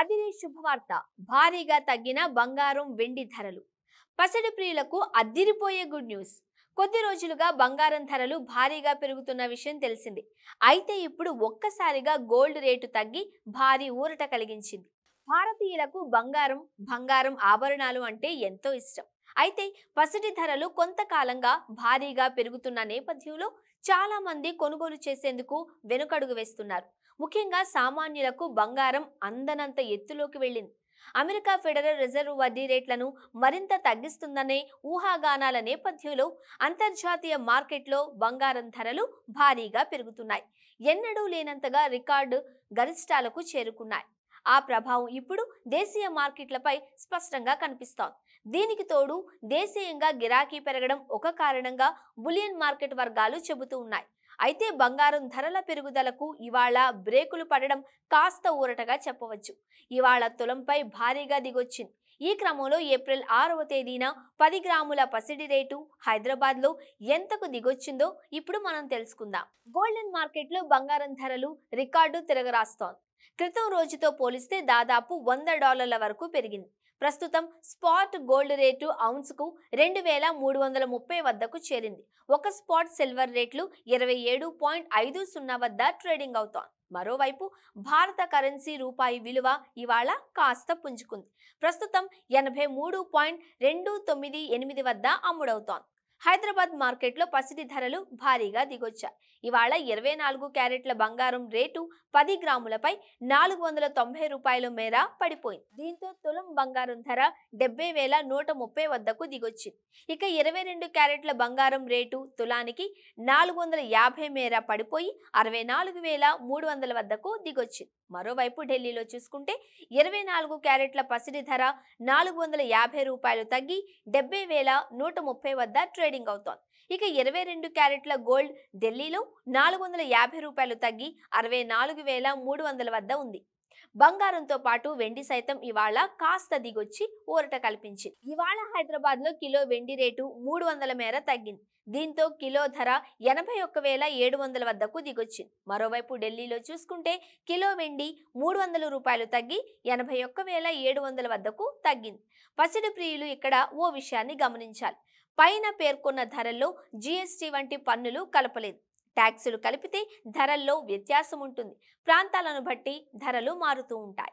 అదిరే శుభవార్త. భారీగా తగ్గిన బంగారం వెండి ధరలు. పసిడి ప్రియులకు అద్దిరిపోయే గుడ్ న్యూస్. కొద్ది రోజులుగా బంగారం ధరలు భారీగా పెరుగుతున్న విషయం తెలిసింది. అయితే ఇప్పుడు ఒక్కసారిగా గోల్డ్ రేటు తగ్గి భారీ ఊరట కలిగించింది. భారతీయులకు బంగారం ఆభరణాలు అంటే ఎంతో ఇష్టం. అయితే పసిడి ధరలు కొంతకాలంగా భారీగా పెరుగుతున్న నేపథ్యంలో చాలా మంది కొనుగోలు చేసేందుకు వెనుకడుగు వేస్తున్నారు. ముఖ్యంగా సామాన్యులకు బంగారం అందనంత ఎత్తులోకి వెళ్ళింది. అమెరికా ఫెడరల్ రిజర్వ్ వడ్డీ రేట్లను మరింత తగ్గిస్తుందనే ఊహాగానాల నేపథ్యంలో అంతర్జాతీయ మార్కెట్లో బంగారం ధరలు భారీగా పెరుగుతున్నాయి. ఎన్నడూ లేనంతగా రికార్డు గరిష్టాలకు చేరుకున్నాయి. ఆ ప్రభావం ఇప్పుడు దేశీయ మార్కెట్లపై స్పష్టంగా కనిపిస్తోంది. దీనికి తోడు దేశీయంగా గిరాకీ పెరగడం ఒక కారణంగా బులియన్ మార్కెట్ వర్గాలు చెబుతూ ఉన్నాయి. అయితే బంగారం ధరల పెరుగుదలకు ఇవాళ బ్రేకులు పడడం కాస్త ఊరటగా చెప్పవచ్చు. ఇవాళ తులంపై భారీగా దిగొచ్చింది. ఈ క్రమంలో ఏప్రిల్ 6వ తేదీన 10 గ్రాముల పసిడి రేటు హైదరాబాద్లో ఎంతకు దిగొచ్చిందో ఇప్పుడు మనం తెలుసుకుందాం. గోల్డెన్ మార్కెట్లో బంగారం ధరలు రికార్డు తిరగరాస్తోంది. క్రితం రోజుతో పోలిస్తే దాదాపు $100 వరకు పెరిగింది. ప్రస్తుతం స్పాట్ గోల్డ్ రేటు ఔన్స్కు 2330 వద్దకు చేరింది. ఒక స్పాట్ సిల్వర్ రేట్లు 27.50 వద్ద ట్రేడింగ్ అవుతోంది. మరోవైపు భారత కరెన్సీ రూపాయి విలువ ఇవాళ కాస్త పుంజుకుంది. ప్రస్తుతం 83.298 వద్ద అమ్ముడవుతోంది. హైదరాబాద్ మార్కెట్లో పసిడి ధరలు భారీగా దిగొచ్చాయి. ఇవాళ 24 క్యారెట్ల బంగారం రేటు 10 గ్రాములపై $490 మేర పడిపోయింది. దీంతో తులం బంగారం ధర 70,130 వద్దకు దిగొచ్చింది. ఇక 22 క్యారెట్ల బంగారం రేటు తులానికి 450 మేర పడిపోయి 64,300 వద్దకు దిగొచ్చింది. మరోవైపు ఢిల్లీలో చూసుకుంటే 24 క్యారెట్ల పసిడి ధర $450 తగ్గి 70,130 వద్ద ట్రేడింగ్ అవుతోంది. ఇక 22 క్యారెట్ల గోల్డ్ ఢిల్లీలో $450 తగ్గి 64,300 వద్ద ఉంది. బంగారంతో పాటు వెండి సైతం ఇవాళ కాస్త దిగొచ్చి ఊరట కల్పించింది. ఇవాళ హైదరాబాద్ లో కిలో వెండి రేటు 300 మేర తగ్గింది. దీంతో కిలో ధర 81,700 వద్దకు దిగొచ్చింది. మరోవైపు ఢిల్లీలో చూసుకుంటే కిలో వెండి $300 తగ్గి 81,700 వద్దకు తగ్గింది. పసిడి ప్రియులు ఇక్కడ ఓ విషయాన్ని గమనించాలి. పైన పేర్కొన్న ధరల్లో జీఎస్టీ వంటి పన్నులు కలపలేదు. ట్యాక్సులు కలిపితే ధరల్లో వ్యత్యాసం ఉంటుంది. ప్రాంతాలను బట్టి ధరలు మారుతూ ఉంటాయి.